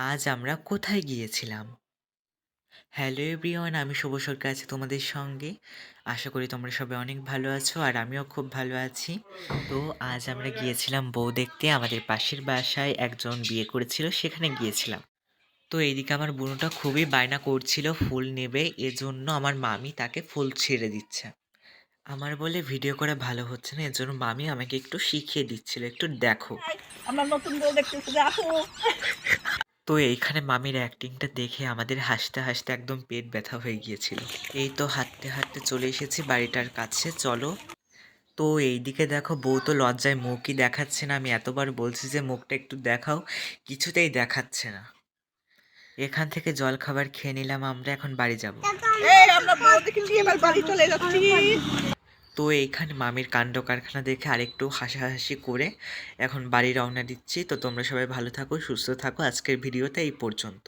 আজ আমরা কোথায় গিয়েছিলাম? হ্যালো এভরিওয়ান, আমি শুভ সরকার আছি তোমাদের সঙ্গে। আশা করি তোমরা সবাই অনেক ভালো আছো আর আমিও খুব ভালো আছি। তো আজ আমরা গিয়েছিলাম বউ দেখতে। আমাদের পাশের বাসায় একজন বিয়ে করেছিল, সেখানে গিয়েছিলাম। তো এইদিকে আমার বোনটা খুবই বায়না করছিল ফুল নেবে, এজন্য আমার মামি তাকে ফুল ছিঁড়ে দিচ্ছে। আমার বলে ভিডিও করা ভালো হচ্ছে না, এজন্য মামি আমাকে একটু শিখিয়ে দিচ্ছিল, একটু দেখো। আমার নতুন বউ দেখতেছে যে আপু। তো এইখানে মামির অ্যাক্টিংটা দেখে আমাদের হাসতে, হাসতে একদম পেট ব্যথা হয়ে গিয়েছিল। এই তো হাঁটতে, হাঁটতে চলে এসেছি বাড়িটার কাছে, চলো। তো এইদিকে দেখো বউ তো লজ্জায় মুখই দেখাচ্ছে না। আমি এতবার বলছি যে মুখটা একটু দেখাও, কিছুতেই দেখাচ্ছে না। এখান থেকে জলখাবার খেয়ে নিলাম আমরা, এখন বাড়ি যাব। এই আমরা বউ দেখেছি, এবার বাড়ি চলে যাচ্ছি। তো এইখানে মামির কাণ্ড কারখানা দেখে আরেকটু হাসাহাসি করে এখন বাড়ি রওনা দিচ্ছি। তো তোমরা সবাই ভালো থাকো, সুস্থ থাকো। আজকের ভিডিওতে এই পর্যন্ত।